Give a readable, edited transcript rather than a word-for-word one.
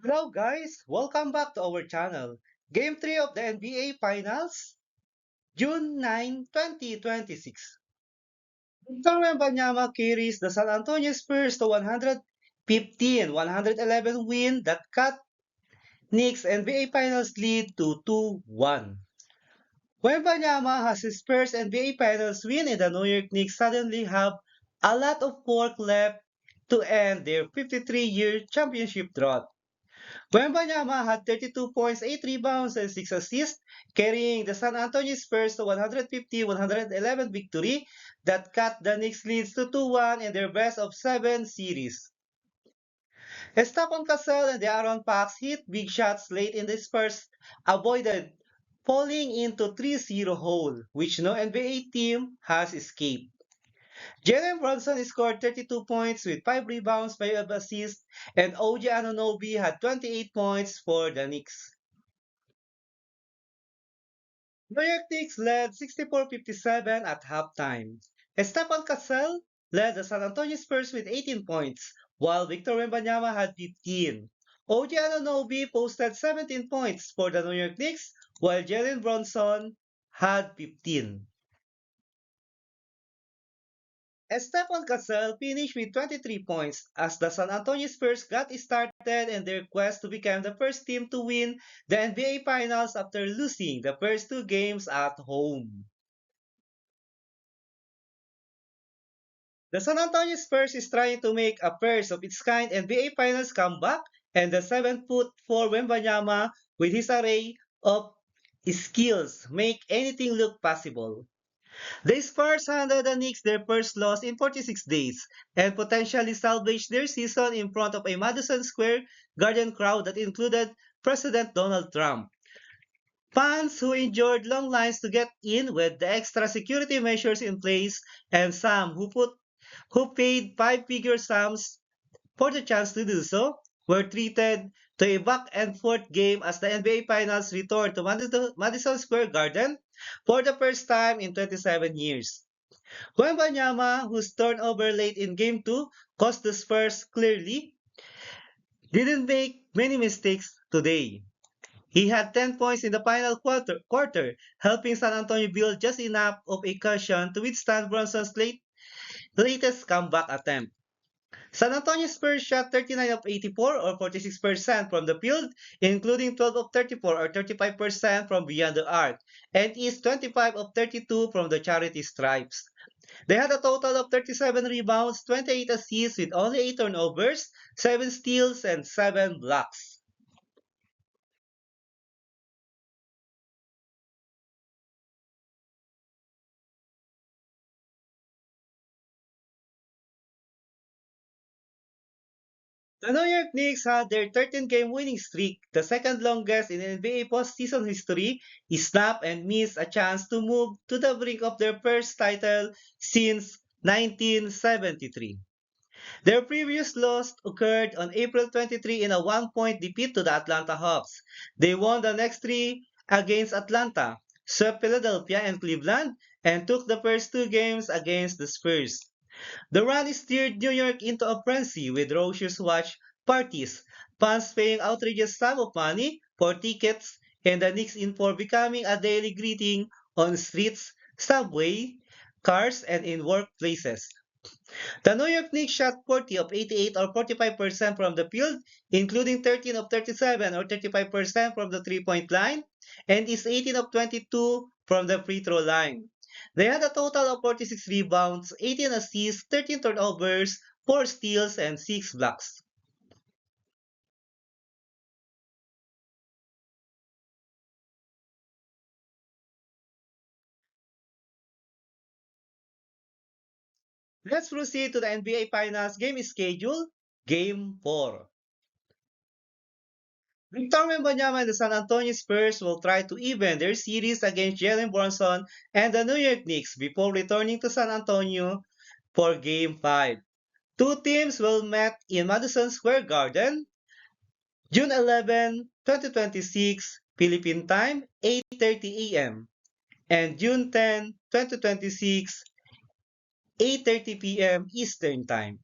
Hello guys, welcome back to our channel. Game 3 of the NBA Finals, June 9, 2026. Victor Wembanyama carries the San Antonio Spurs to 115-111 win that cut Knicks NBA Finals lead to 2-1. Wembanyama has his first NBA Finals win and the New York Knicks suddenly have a lot of work left to end their 53-year championship drought. Wembanyama had 32 points, 8 rebounds, and 6 assists, carrying the San Antonio Spurs to 150-111 victory that cut the Knicks leads to 2-1 in their best of 7 series. Stephon Cassell and the Aaron Fox hit big shots late in the Spurs avoided falling into 3-0 hole, which no NBA team has escaped. Jalen Brunson scored 32 points with 5 rebounds, 5 assists, and OG Anunoby had 28 points for the Knicks. New York Knicks led 64-57 at halftime. Stephon Cassell led the San Antonio Spurs with 18 points, while Victor Wembanyama had 15. OG Anunoby posted 17 points for the New York Knicks, while Jalen Brunson had 15. Stephon Cassell finished with 23 points as the San Antonio Spurs got started in their quest to become the first team to win the NBA Finals after losing the first two games at home. The San Antonio Spurs is trying to make a first of its kind NBA Finals comeback, and the 7'4" Wembanyama, with his array of skills, make anything look possible. The Spurs handed the Knicks their first loss in 46 days and potentially salvaged their season in front of a Madison Square Garden crowd that included President Donald Trump. Fans who endured long lines to get in with the extra security measures in place, and some who paid five-figure sums for the chance to do so, were treated to a back and forth game as the NBA Finals returned to Madison Square Garden for the first time in 27 years. Wembanyama, whose turnover late in Game 2 cost the Spurs clearly, didn't make many mistakes today. He had 10 points in the final quarter, helping San Antonio build just enough of a cushion to withstand Brunson's latest comeback attempt. San Antonio Spurs shot 39 of 84 or 46% from the field, including 12 of 34 or 35% from beyond the arc, and is 25 of 32 from the charity stripes. They had a total of 37 rebounds, 28 assists with only 8 turnovers, 7 steals, and 7 blocks. The New York Knicks had their 13-game winning streak, the second longest in NBA postseason history, snapped and missed a chance to move to the brink of their first title since 1973. Their previous loss occurred on April 23 in a one-point defeat to the Atlanta Hawks. They won the next three against Atlanta, swept Philadelphia and Cleveland, and took the first two games against the Spurs. The run steered New York into a frenzy with raucous watch parties, fans paying outrageous sum of money for tickets, and the Knicks in for becoming a daily greeting on streets, subway, cars, and in workplaces. The New York Knicks shot 40 of 88 or 45% from the field, including 13 of 37 or 35% from the three-point line, and is 18 of 22 from the free throw line. They had a total of 46 rebounds, 18 assists, 13 turnovers, 4 steals, and 6 blocks. Let's proceed to the NBA Finals game schedule, Game 4. Victor Wembanyama and the San Antonio Spurs will try to even their series against Jalen Brunson and the New York Knicks before returning to San Antonio for Game 5. Two teams will meet in Madison Square Garden, June 11, 2026, Philippine time, 8:30 a.m. and June 10, 2026, 8:30 p.m. Eastern time.